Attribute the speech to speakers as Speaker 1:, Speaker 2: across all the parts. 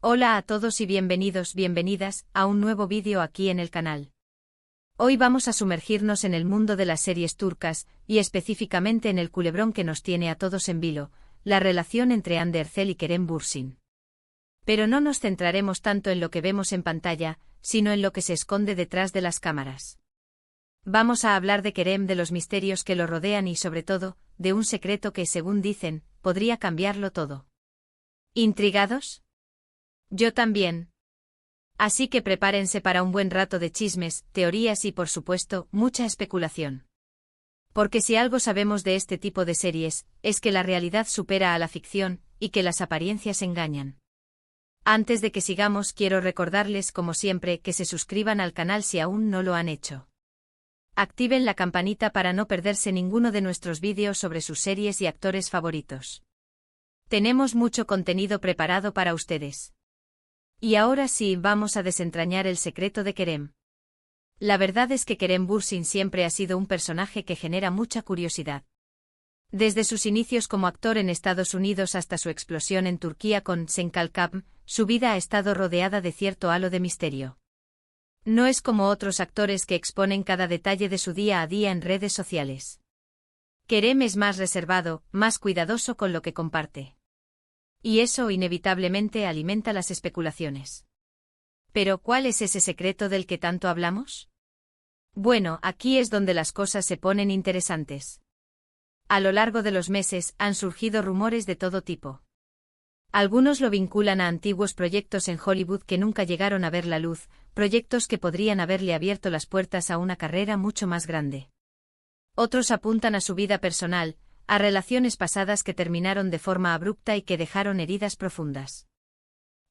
Speaker 1: Hola a todos y bienvenidas a un nuevo vídeo aquí en el canal. Hoy vamos a sumergirnos en el mundo de las series turcas, y específicamente en el culebrón que nos tiene a todos en vilo, la relación entre Hande Erçel y Kerem Bürsin. Pero no nos centraremos tanto en lo que vemos en pantalla, sino en lo que se esconde detrás de las cámaras. Vamos a hablar de Kerem, de los misterios que lo rodean y sobre todo, de un secreto que, según dicen, podría cambiarlo todo. ¿Intrigados? Yo también. Así que prepárense para un buen rato de chismes, teorías y, por supuesto, mucha especulación. Porque si algo sabemos de este tipo de series, es que la realidad supera a la ficción, y que las apariencias engañan. Antes de que sigamos, quiero recordarles, como siempre, que se suscriban al canal si aún no lo han hecho. Activen la campanita para no perderse ninguno de nuestros vídeos sobre sus series y actores favoritos. Tenemos mucho contenido preparado para ustedes. Y ahora sí, vamos a desentrañar el secreto de Kerem. La verdad es que Kerem Bürsin siempre ha sido un personaje que genera mucha curiosidad. Desde sus inicios como actor en Estados Unidos hasta su explosión en Turquía con Sen Kalkam, su vida ha estado rodeada de cierto halo de misterio. No es como otros actores que exponen cada detalle de su día a día en redes sociales. Kerem es más reservado, más cuidadoso con lo que comparte. Y eso inevitablemente alimenta las especulaciones. ¿Pero cuál es ese secreto del que tanto hablamos? Bueno, aquí es donde las cosas se ponen interesantes. A lo largo de los meses han surgido rumores de todo tipo. Algunos lo vinculan a antiguos proyectos en Hollywood que nunca llegaron a ver la luz, proyectos que podrían haberle abierto las puertas a una carrera mucho más grande. Otros apuntan a su vida personal, a relaciones pasadas que terminaron de forma abrupta y que dejaron heridas profundas.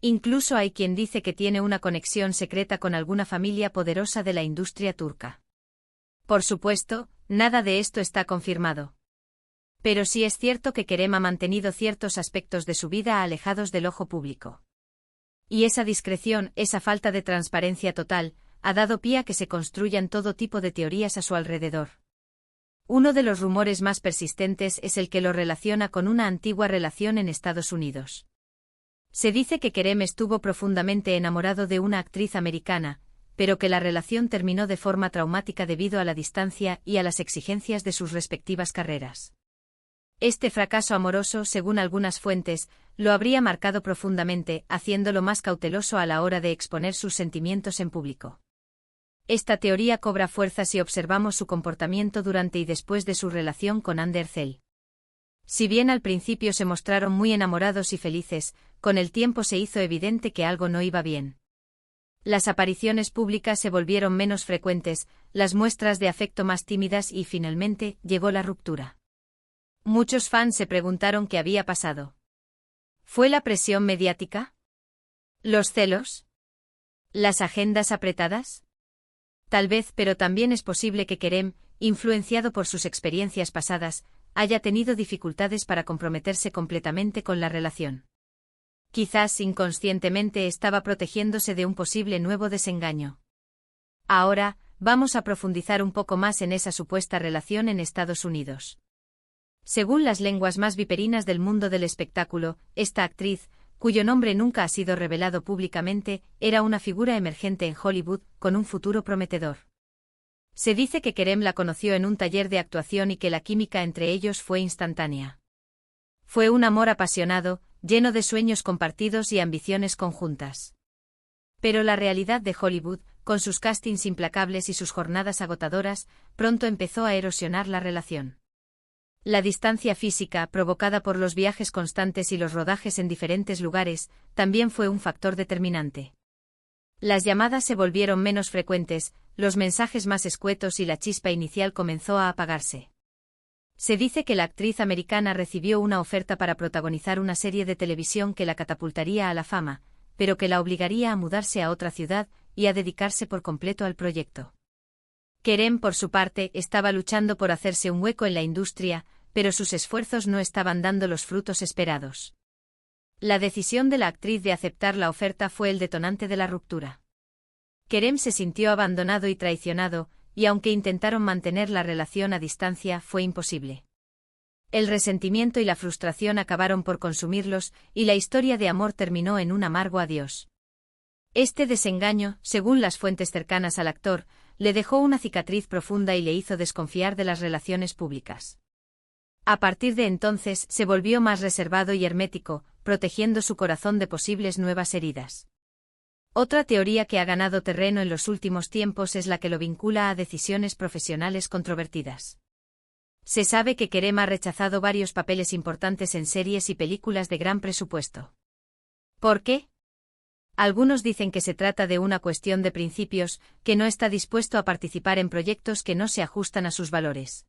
Speaker 1: Incluso hay quien dice que tiene una conexión secreta con alguna familia poderosa de la industria turca. Por supuesto, nada de esto está confirmado. Pero sí es cierto que Kerem ha mantenido ciertos aspectos de su vida alejados del ojo público. Y esa discreción, esa falta de transparencia total, ha dado pie a que se construyan todo tipo de teorías a su alrededor. Uno de los rumores más persistentes es el que lo relaciona con una antigua relación en Estados Unidos. Se dice que Kerem estuvo profundamente enamorado de una actriz americana, pero que la relación terminó de forma traumática debido a la distancia y a las exigencias de sus respectivas carreras. Este fracaso amoroso, según algunas fuentes, lo habría marcado profundamente, haciéndolo más cauteloso a la hora de exponer sus sentimientos en público. Esta teoría cobra fuerza si observamos su comportamiento durante y después de su relación con Hande Erçel. Si bien al principio se mostraron muy enamorados y felices, con el tiempo se hizo evidente que algo no iba bien. Las apariciones públicas se volvieron menos frecuentes, las muestras de afecto más tímidas y finalmente llegó la ruptura. Muchos fans se preguntaron qué había pasado. ¿Fue la presión mediática? ¿Los celos? ¿Las agendas apretadas? Tal vez, pero también es posible que Kerem, influenciado por sus experiencias pasadas, haya tenido dificultades para comprometerse completamente con la relación. Quizás inconscientemente estaba protegiéndose de un posible nuevo desengaño. Ahora, vamos a profundizar un poco más en esa supuesta relación en Estados Unidos. Según las lenguas más viperinas del mundo del espectáculo, esta actriz, cuyo nombre nunca ha sido revelado públicamente, era una figura emergente en Hollywood, con un futuro prometedor. Se dice que Kerem la conoció en un taller de actuación y que la química entre ellos fue instantánea. Fue un amor apasionado, lleno de sueños compartidos y ambiciones conjuntas. Pero la realidad de Hollywood, con sus castings implacables y sus jornadas agotadoras, pronto empezó a erosionar la relación. La distancia física, provocada por los viajes constantes y los rodajes en diferentes lugares, también fue un factor determinante. Las llamadas se volvieron menos frecuentes, los mensajes más escuetos y la chispa inicial comenzó a apagarse. Se dice que la actriz americana recibió una oferta para protagonizar una serie de televisión que la catapultaría a la fama, pero que la obligaría a mudarse a otra ciudad y a dedicarse por completo al proyecto. Kerem, por su parte, estaba luchando por hacerse un hueco en la industria, pero sus esfuerzos no estaban dando los frutos esperados. La decisión de la actriz de aceptar la oferta fue el detonante de la ruptura. Kerem se sintió abandonado y traicionado, y aunque intentaron mantener la relación a distancia, fue imposible. El resentimiento y la frustración acabaron por consumirlos, y la historia de amor terminó en un amargo adiós. Este desengaño, según las fuentes cercanas al actor, le dejó una cicatriz profunda y le hizo desconfiar de las relaciones públicas. A partir de entonces se volvió más reservado y hermético, protegiendo su corazón de posibles nuevas heridas. Otra teoría que ha ganado terreno en los últimos tiempos es la que lo vincula a decisiones profesionales controvertidas. Se sabe que Kerem ha rechazado varios papeles importantes en series y películas de gran presupuesto. ¿Por qué? Algunos dicen que se trata de una cuestión de principios, que no está dispuesto a participar en proyectos que no se ajustan a sus valores.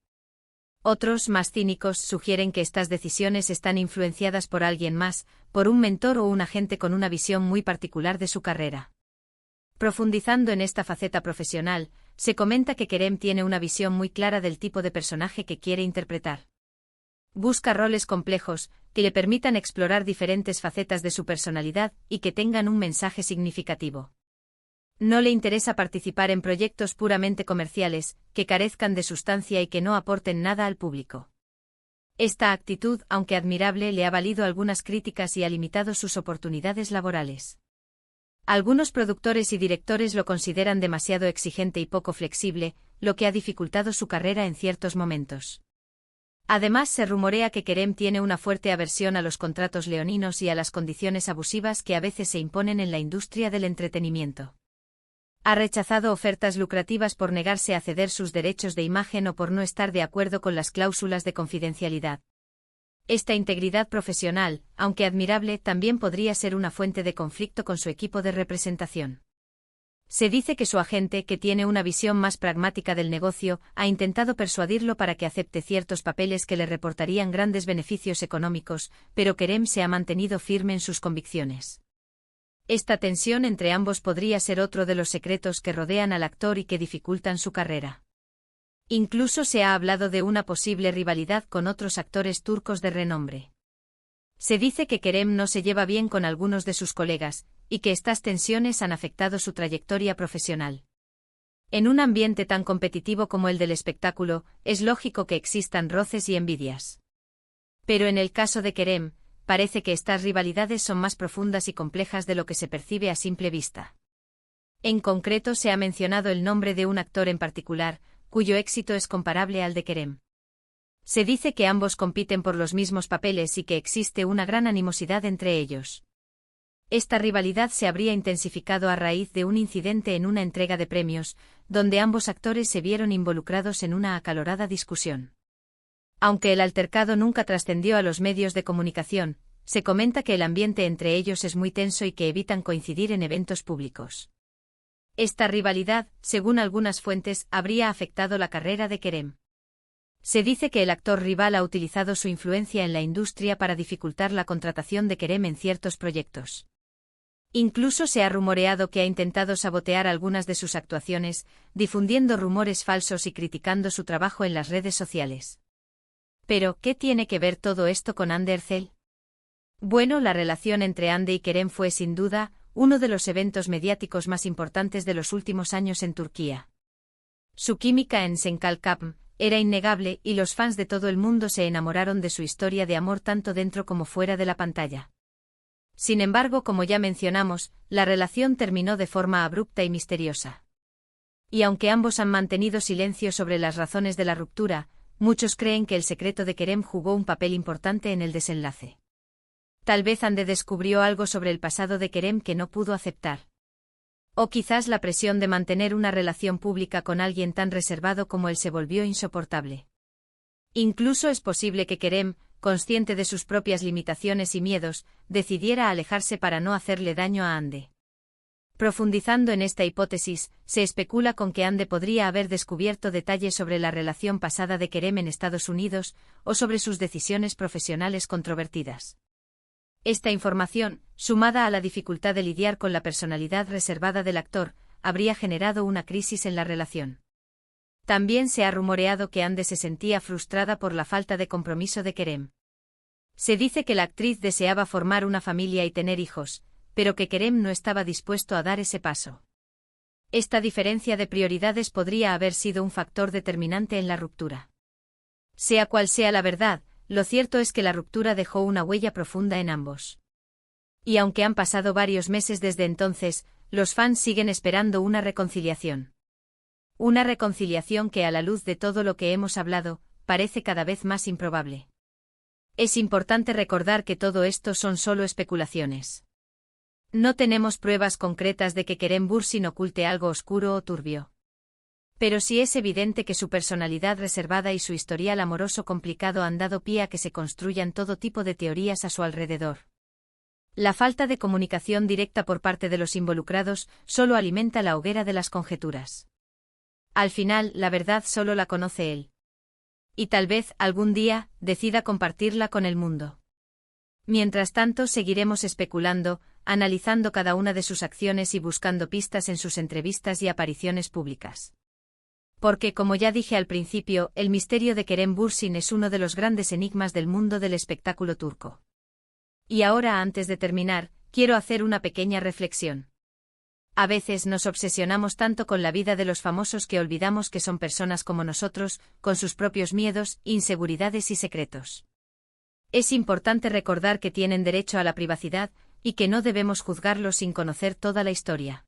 Speaker 1: Otros, más cínicos, sugieren que estas decisiones están influenciadas por alguien más, por un mentor o un agente con una visión muy particular de su carrera. Profundizando en esta faceta profesional, se comenta que Kerem tiene una visión muy clara del tipo de personaje que quiere interpretar. Busca roles complejos, que le permitan explorar diferentes facetas de su personalidad y que tengan un mensaje significativo. No le interesa participar en proyectos puramente comerciales, que carezcan de sustancia y que no aporten nada al público. Esta actitud, aunque admirable, le ha valido algunas críticas y ha limitado sus oportunidades laborales. Algunos productores y directores lo consideran demasiado exigente y poco flexible, lo que ha dificultado su carrera en ciertos momentos. Además, se rumorea que Kerem tiene una fuerte aversión a los contratos leoninos y a las condiciones abusivas que a veces se imponen en la industria del entretenimiento. Ha rechazado ofertas lucrativas por negarse a ceder sus derechos de imagen o por no estar de acuerdo con las cláusulas de confidencialidad. Esta integridad profesional, aunque admirable, también podría ser una fuente de conflicto con su equipo de representación. Se dice que su agente, que tiene una visión más pragmática del negocio, ha intentado persuadirlo para que acepte ciertos papeles que le reportarían grandes beneficios económicos, pero Kerem se ha mantenido firme en sus convicciones. Esta tensión entre ambos podría ser otro de los secretos que rodean al actor y que dificultan su carrera. Incluso se ha hablado de una posible rivalidad con otros actores turcos de renombre. Se dice que Kerem no se lleva bien con algunos de sus colegas, y que estas tensiones han afectado su trayectoria profesional. En un ambiente tan competitivo como el del espectáculo, es lógico que existan roces y envidias. Pero en el caso de Kerem, parece que estas rivalidades son más profundas y complejas de lo que se percibe a simple vista. En concreto, se ha mencionado el nombre de un actor en particular, cuyo éxito es comparable al de Kerem. Se dice que ambos compiten por los mismos papeles y que existe una gran animosidad entre ellos. Esta rivalidad se habría intensificado a raíz de un incidente en una entrega de premios, donde ambos actores se vieron involucrados en una acalorada discusión. Aunque el altercado nunca trascendió a los medios de comunicación, se comenta que el ambiente entre ellos es muy tenso y que evitan coincidir en eventos públicos. Esta rivalidad, según algunas fuentes, habría afectado la carrera de Kerem. Se dice que el actor rival ha utilizado su influencia en la industria para dificultar la contratación de Kerem en ciertos proyectos. Incluso se ha rumoreado que ha intentado sabotear algunas de sus actuaciones, difundiendo rumores falsos y criticando su trabajo en las redes sociales. Pero, ¿qué tiene que ver todo esto con Hande Erçel? Bueno, la relación entre Hande y Kerem fue sin duda uno de los eventos mediáticos más importantes de los últimos años en Turquía. Su química en Senkalkapm era innegable y los fans de todo el mundo se enamoraron de su historia de amor tanto dentro como fuera de la pantalla. Sin embargo, como ya mencionamos, la relación terminó de forma abrupta y misteriosa. Y aunque ambos han mantenido silencio sobre las razones de la ruptura, muchos creen que el secreto de Kerem jugó un papel importante en el desenlace. Tal vez Hande descubrió algo sobre el pasado de Kerem que no pudo aceptar. O quizás la presión de mantener una relación pública con alguien tan reservado como él se volvió insoportable. Incluso es posible que Kerem, consciente de sus propias limitaciones y miedos, decidiera alejarse para no hacerle daño a Hande. Profundizando en esta hipótesis, se especula con que Hande podría haber descubierto detalles sobre la relación pasada de Kerem en Estados Unidos, o sobre sus decisiones profesionales controvertidas. Esta información, sumada a la dificultad de lidiar con la personalidad reservada del actor, habría generado una crisis en la relación. También se ha rumoreado que Hande se sentía frustrada por la falta de compromiso de Kerem. Se dice que la actriz deseaba formar una familia y tener hijos, pero que Kerem no estaba dispuesto a dar ese paso. Esta diferencia de prioridades podría haber sido un factor determinante en la ruptura. Sea cual sea la verdad, lo cierto es que la ruptura dejó una huella profunda en ambos. Y aunque han pasado varios meses desde entonces, los fans siguen esperando una reconciliación. Una reconciliación que, a la luz de todo lo que hemos hablado, parece cada vez más improbable. Es importante recordar que todo esto son solo especulaciones. No tenemos pruebas concretas de que Kerem Bürsin oculte algo oscuro o turbio. Pero sí es evidente que su personalidad reservada y su historial amoroso complicado han dado pie a que se construyan todo tipo de teorías a su alrededor. La falta de comunicación directa por parte de los involucrados solo alimenta la hoguera de las conjeturas. Al final, la verdad solo la conoce él. Y tal vez, algún día, decida compartirla con el mundo. Mientras tanto, seguiremos especulando, analizando cada una de sus acciones y buscando pistas en sus entrevistas y apariciones públicas. Porque, como ya dije al principio, el misterio de Kerem Bürsin es uno de los grandes enigmas del mundo del espectáculo turco. Y ahora, antes de terminar, quiero hacer una pequeña reflexión. A veces nos obsesionamos tanto con la vida de los famosos que olvidamos que son personas como nosotros, con sus propios miedos, inseguridades y secretos. Es importante recordar que tienen derecho a la privacidad, y que no debemos juzgarlos sin conocer toda la historia.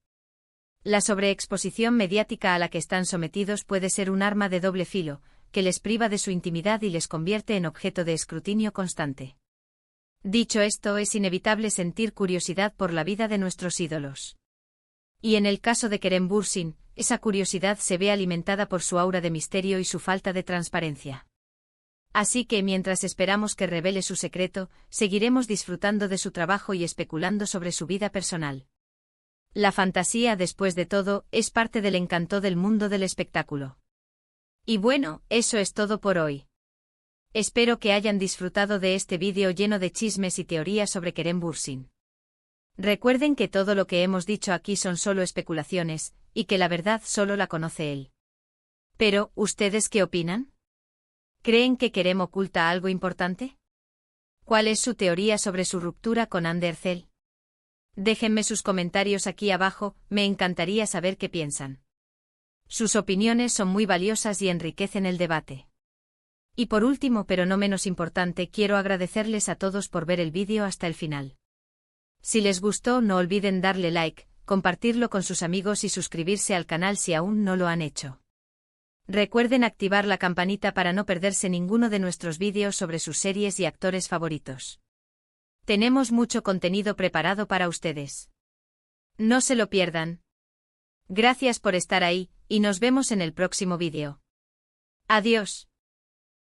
Speaker 1: La sobreexposición mediática a la que están sometidos puede ser un arma de doble filo, que les priva de su intimidad y les convierte en objeto de escrutinio constante. Dicho esto, es inevitable sentir curiosidad por la vida de nuestros ídolos. Y en el caso de Kerem Bürsin, esa curiosidad se ve alimentada por su aura de misterio y su falta de transparencia. Así que mientras esperamos que revele su secreto, seguiremos disfrutando de su trabajo y especulando sobre su vida personal. La fantasía, después de todo, es parte del encanto del mundo del espectáculo. Y bueno, eso es todo por hoy. Espero que hayan disfrutado de este vídeo lleno de chismes y teorías sobre Kerem Bürsin. Recuerden que todo lo que hemos dicho aquí son solo especulaciones, y que la verdad solo la conoce él. Pero, ¿ustedes qué opinan? ¿Creen que Kerem oculta algo importante? ¿Cuál es su teoría sobre su ruptura con Hande Erçel? Déjenme sus comentarios aquí abajo, me encantaría saber qué piensan. Sus opiniones son muy valiosas y enriquecen el debate. Y por último, pero no menos importante, quiero agradecerles a todos por ver el vídeo hasta el final. Si les gustó, no olviden darle like, compartirlo con sus amigos y suscribirse al canal si aún no lo han hecho. Recuerden activar la campanita para no perderse ninguno de nuestros vídeos sobre sus series y actores favoritos. Tenemos mucho contenido preparado para ustedes. No se lo pierdan. Gracias por estar ahí, y nos vemos en el próximo vídeo. Adiós.